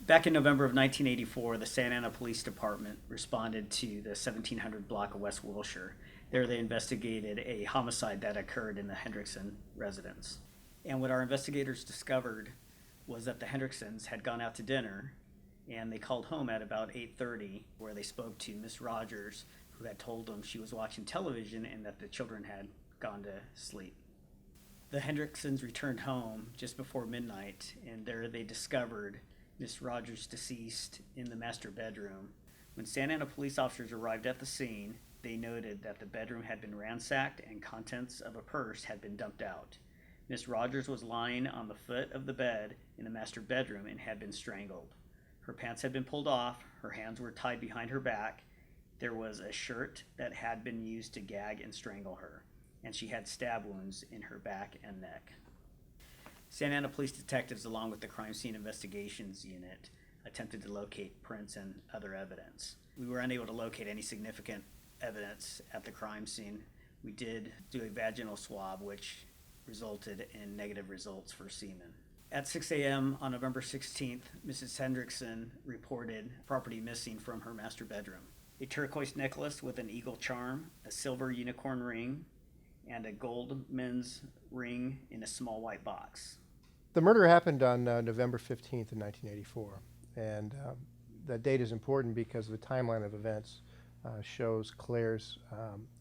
Back in November of 1984, the Santa Ana Police Department responded to the 1700 block of West Wilshire. There they investigated a homicide that occurred in the Hendrickson residence. And what our investigators discovered was that the Hendricksons had gone out to dinner, and they called home at about 8:30, where they spoke to Miss Rodgers, who had told them she was watching television and that the children had gone to sleep. The Hendricksons returned home just before midnight, and there they discovered Miss Rodgers deceased in the master bedroom. When Santa Ana police officers arrived at the scene, they noted that the bedroom had been ransacked and contents of a purse had been dumped out. Miss Rodgers was lying on the foot of the bed in the master bedroom and had been strangled. Her pants had been pulled off, her hands were tied behind her back, there was a shirt that had been used to gag and strangle her, and she had stab wounds in her back and neck. Santa Ana police detectives, along with the crime scene investigations unit, attempted to locate prints and other evidence. We were unable to locate any significant evidence at the crime scene. We did do a vaginal swab, which resulted in negative results for semen. At 6 a.m. on November 16th, Mrs. Hendrickson reported property missing from her master bedroom. A turquoise necklace with an eagle charm, a silver unicorn ring, and a gold men's ring in a small white box. The murder happened on November 15th in 1984, and that date is important because the timeline of events shows Claire's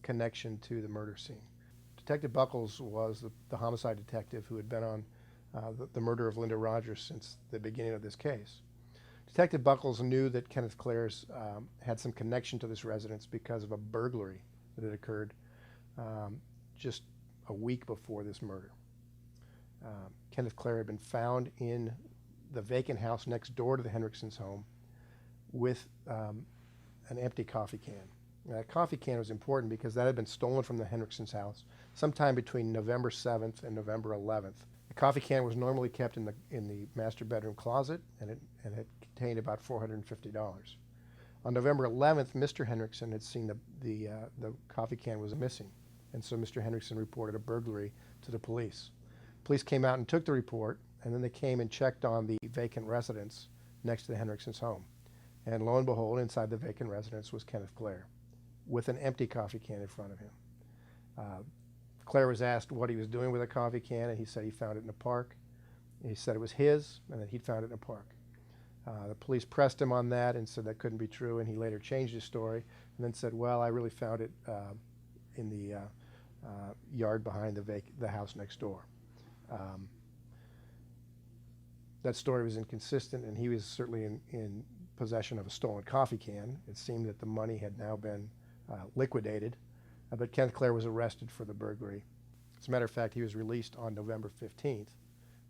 connection to the murder scene. Detective Buckles was the homicide detective who had been on the murder of Linda Rodgers since the beginning of this case. Detective Buckles knew that Kenneth Clair's had some connection to this residence because of a burglary that had occurred just a week before this murder. Kenneth Clair had been found in the vacant house next door to the Hendricksons' home with an empty coffee can. Now, that coffee can was important because that had been stolen from the Hendricksons' house sometime between November 7th and November 11th. The coffee can was normally kept in the master bedroom closet, and it contained about $450. On November 11th, Mr. Hendrickson had seen the coffee can was missing, and so Mr. Hendrickson reported a burglary to the police. Police came out and took the report, and then they came and checked on the vacant residence next to the Hendricksons' home. And lo and behold, inside the vacant residence was Kenneth Clair with an empty coffee can in front of him. Clair was asked what he was doing with a coffee can, and he said he found it in a park. He said it was his, and that he'd found it in a park. The police pressed him on that and said that couldn't be true, and he later changed his story and then said, well, I really found it in the yard behind the house next door. That story was inconsistent, and he was certainly in possession of a stolen coffee can. It seemed that the money had now been liquidated, but Kenneth Clair was arrested for the burglary. As a matter of fact, he was released on November 15th,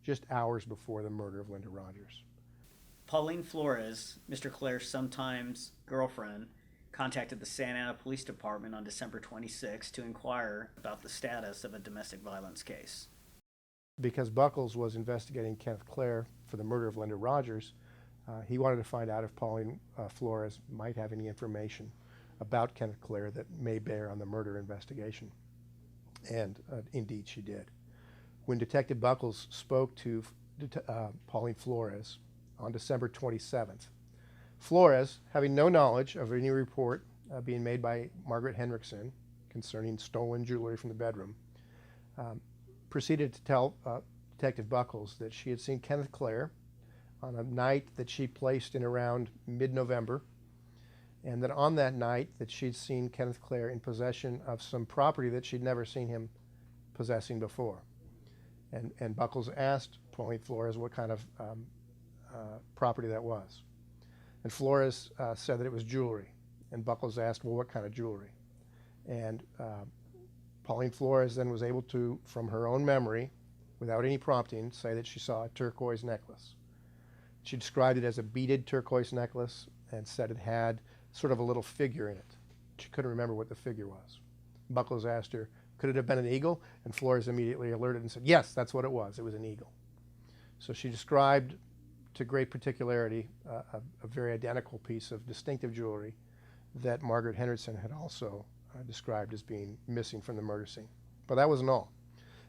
just hours before the murder of Linda Rodgers. Pauline Flores, Mr. Clair's sometimes girlfriend, contacted the Santa Ana Police Department on December 26 to inquire about the status of a domestic violence case. Because Buckles was investigating Kenneth Clair for the murder of Linda Rodgers, he wanted to find out if Pauline Flores might have any information about Kenneth Clair that may bear on the murder investigation. And indeed she did. When Detective Buckles spoke to Pauline Flores on December 27th, Flores, having no knowledge of any report being made by Margaret Hendrickson concerning stolen jewelry from the bedroom, proceeded to tell Detective Buckles that she had seen Kenneth Clair on a night that she placed in around mid-November, and that on that night that she'd seen Kenneth Clair in possession of some property that she'd never seen him possessing before. And Buckles asked Pauline Flores what kind of property that was. And Flores said that it was jewelry. And Buckles asked, well, what kind of jewelry? And Pauline Flores then was able to, from her own memory, without any prompting, say that she saw a turquoise necklace. She described it as a beaded turquoise necklace and said it had sort of a little figure in it. She couldn't remember what the figure was. Buckles asked her, could it have been an eagle? And Flores immediately alerted and said, yes, that's what it was. It was an eagle. So she described to great particularity a very identical piece of distinctive jewelry that Margaret Hendrickson had also described as being missing from the murder scene. But that wasn't all,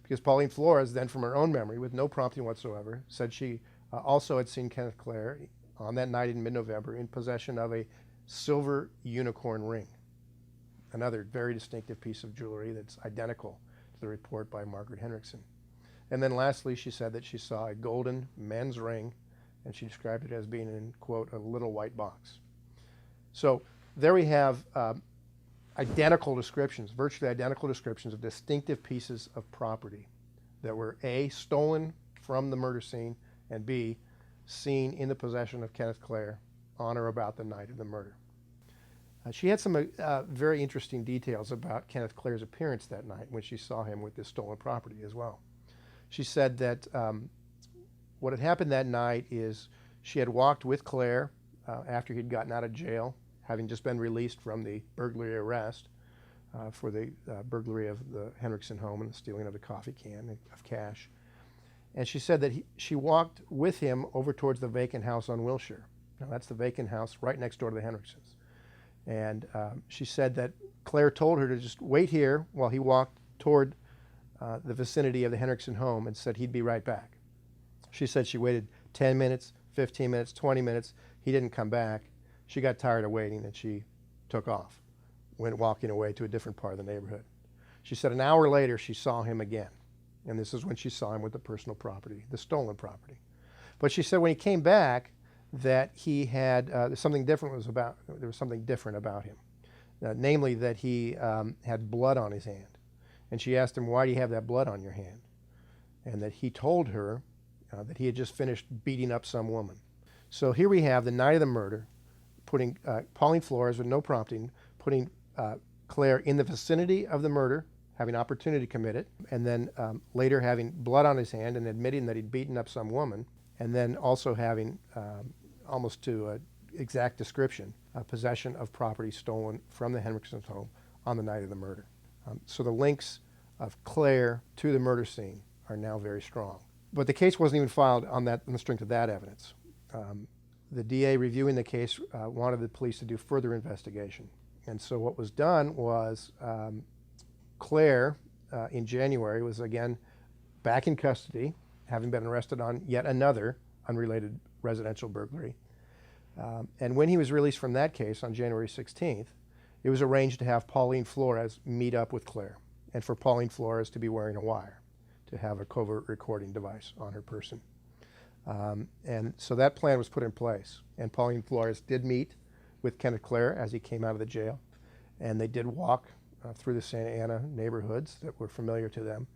because Pauline Flores then, from her own memory, with no prompting whatsoever, said she also had seen Kenneth Clair on that night in mid-November in possession of a silver unicorn ring, another very distinctive piece of jewelry that's identical to the report by Margaret Hendrickson. And then lastly, she said that she saw a golden men's ring, and she described it as being in, quote, a little white box. So there we have identical descriptions, virtually identical descriptions of distinctive pieces of property that were A, stolen from the murder scene, and B, seen in the possession of Kenneth Clair on or about the night of the murder. She had some very interesting details about Kenneth Clair's appearance that night when she saw him with this stolen property as well. She said that what had happened that night is she had walked with Clair after he'd gotten out of jail, having just been released from the burglary arrest for the burglary of the Hendrickson home and the stealing of the coffee can of cash. And she said that she walked with him over towards the vacant house on Wilshire. Now that's the vacant house right next door to the Hendricksons. And she said that Clair told her to just wait here while he walked toward the vicinity of the Hendrickson home and said he'd be right back. She said she waited 10 minutes, 15 minutes, 20 minutes. He didn't come back. She got tired of waiting and she took off, went walking away to a different part of the neighborhood. She said an hour later she saw him again. And this is when she saw him with the personal property, the stolen property. But she said when he came back that he had, there was something different about him. Namely that he had blood on his hand. And she asked him, why do you have that blood on your hand? And that he told her that he had just finished beating up some woman. So here we have the night of the murder, putting Pauline Flores with no prompting, putting Clair in the vicinity of the murder, having opportunity to commit it, and then later having blood on his hand and admitting that he'd beaten up some woman, and then also having, almost to exact description, possession of property stolen from the Hendricksons' home on the night of the murder. So the links of Clair to the murder scene are now very strong. But the case wasn't even filed on the strength of that evidence. The DA reviewing the case wanted the police to do further investigation. And so what was done was Clair, in January, was again back in custody, having been arrested on yet another unrelated residential burglary. And when he was released from that case on January 16th, it was arranged to have Pauline Flores meet up with Clair, and for Pauline Flores to be wearing a wire, to have a covert recording device on her person. And so that plan was put in place, and Pauline Flores did meet with Kenneth Clair as he came out of the jail, and they did walk through the Santa Ana neighborhoods that were familiar to them,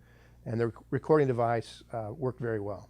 and the recording device worked very well.